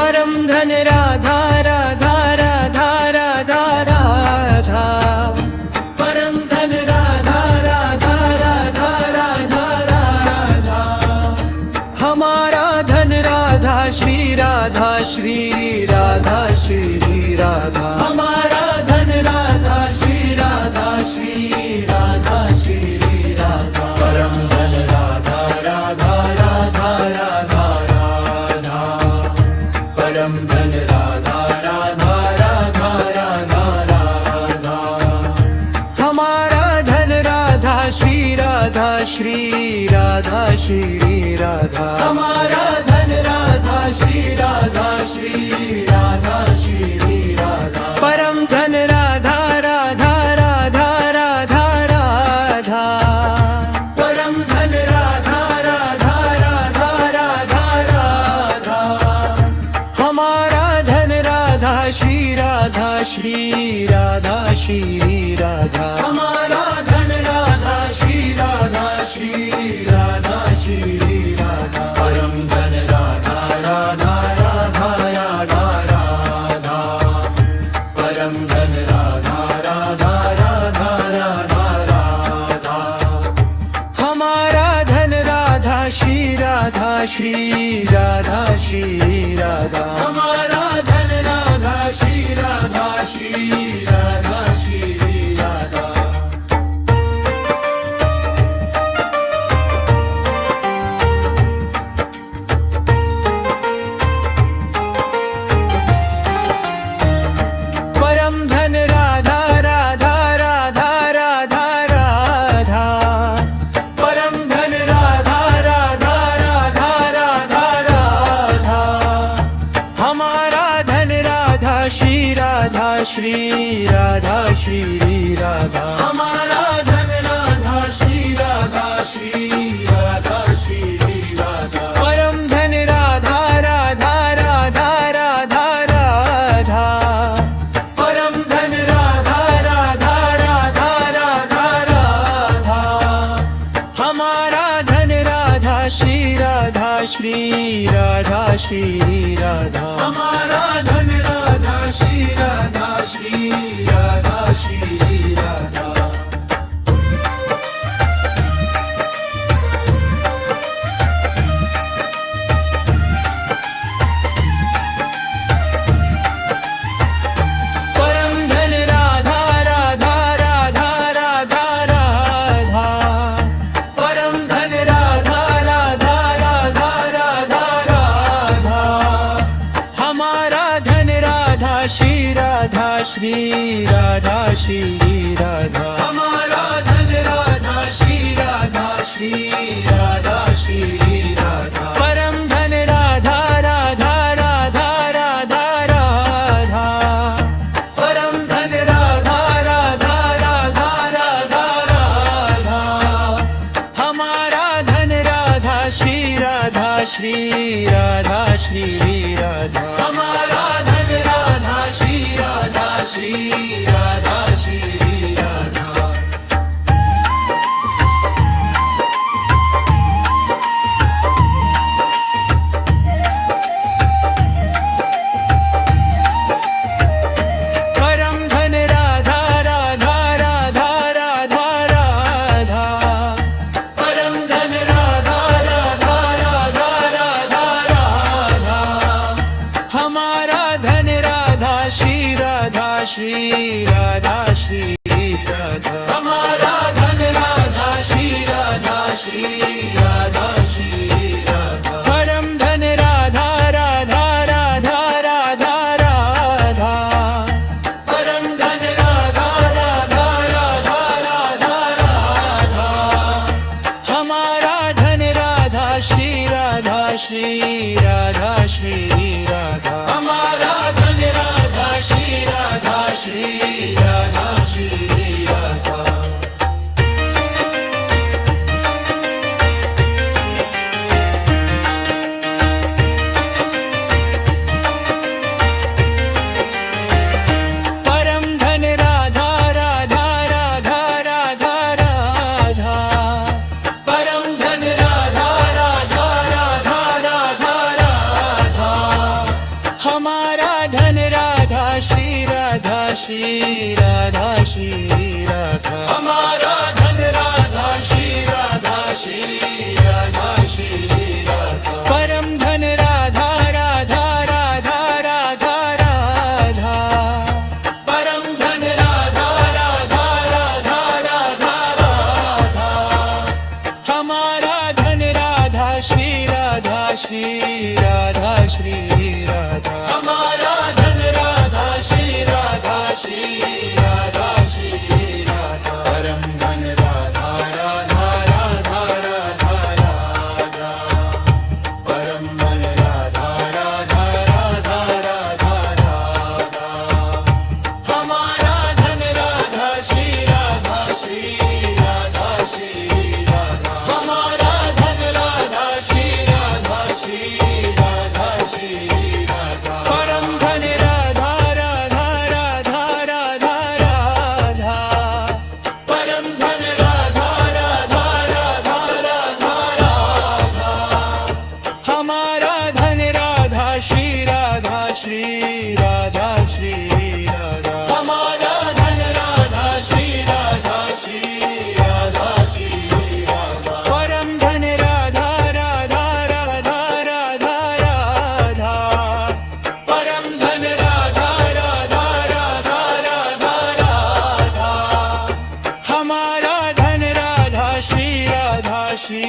परम धन राधा राधा राधा राधा राधा। परम धन राधा राधा राधा राधा राधा। हमारा धन राधा श्री राधा श्री राधा श्री राधा। हमारा धन राधा श्री राधा श्री राधा श्री राधा। परम धन राधा राधा राधा राधा राधा। परम धन राधा राधा राधा राधा राधा। हमारा धन राधा श्री राधा श्री राधा श्री राधा। हमारा धन राधा श्री राधा श्री राधा श्री राधा। परम धन राधा राधा राधा राधा राधा। परम धन राधा राधा राधा राधा राधा। हमारा धन राधा श्री राधा श्री राधा श्री राधा। हमारा धन राधा श्री राधा श्री राधा श्री राधा। परम धन राधा राधा राधा राधा राधा। परम धन राधा राधा राधा राधा राधा। हमारा धन राधा श्री राधा श्री राधा श्री राधा। हमारा धन राधा श्री राधा श्री राधा श्री राधा। परम धन राधा राधा राधा राधा राधा। परम धन राधा राधा राधा राधा राधा। हमारा धन राधा श्री राधा श्री राधा श्री राधा। हमारा धन राधा श्री राधा श्री राधा श्री राधा। परम धन राधा राधा राधा राधा राधा। परम धन राधा राधा राधा राधा राधा। हमारा धन राधा श्री राधा श्री राधा श्री राधा। हमारा धन राधा श्री राधा श्री राधा श्री राधा। परम धन राधा राधा राधा राधा राधा। परम धन राधा राधा राधा राधा राधा। हमारा धन राधा श्री राधा श्री राधा श्री राधा। हमारा धन राधा श्री राधा श्री राधा श्री राधा। परम धन राधा राधा राधा राधा राधा। परम धन राधा राधा राधा राधा राधा। हमारा धन राधा श्री राधा श्री राधा श्री राधा। हमारा धन राधा श्री राधा श्री राधा श्री राधा। परम धन राधा राधा राधा राधा राधा। परम धन राधा राधा राधा राधा राधा। हमारा धन राधा श्री राधा श्री राधा श्री राधा। हमारा धन राधा श्री राधा श्री राधा श्री राधा। परम धन राधा राधा राधा राधा राधा। परम धन राधा राधा राधा राधा राधा। हमारा धन राधा श्री राधा श्री राधा श्री राधा। हमारा धन राधा श्री राधा श्री राधा श्री राधा। परम धन राधा राधा राधा राधा राधा। परम धन राधा राधा राधा राधा राधा। श्री राधा श्री राधा हमारा धन राधा श्री राधा श्री राधा श्री राधा परम धन राधा राधा राधा राधा राधा परम धन राधा राधा राधा राधा राधा हमारा धन राधा श्री राधा श्री राधा श्री राधा हमारा धन राधा श्री राधा श्री राधा श्री राधा परम धन राधा राधा राधा राधा राधा परम धन राधा राधा राधा राधा राधा हमारा धन राधा श्री राधा श्री राधा श्री राधा हमारा धन राधा श्री राधा श्री राधा श्री राधा परम धन राधा राधा राधा राधा राधा परम धन राधा राधा राधा राधा राधा हमारा धन राधा श्री राधा श्री राधा श्री राधा हमारा धन राधा श्री राधा श्री राधा श्री राधा परम धन राधा राधा राधा राधा राधा परम धन राधा राधा राधा राधा राधा हमारा धन राधा श्री राधा श्री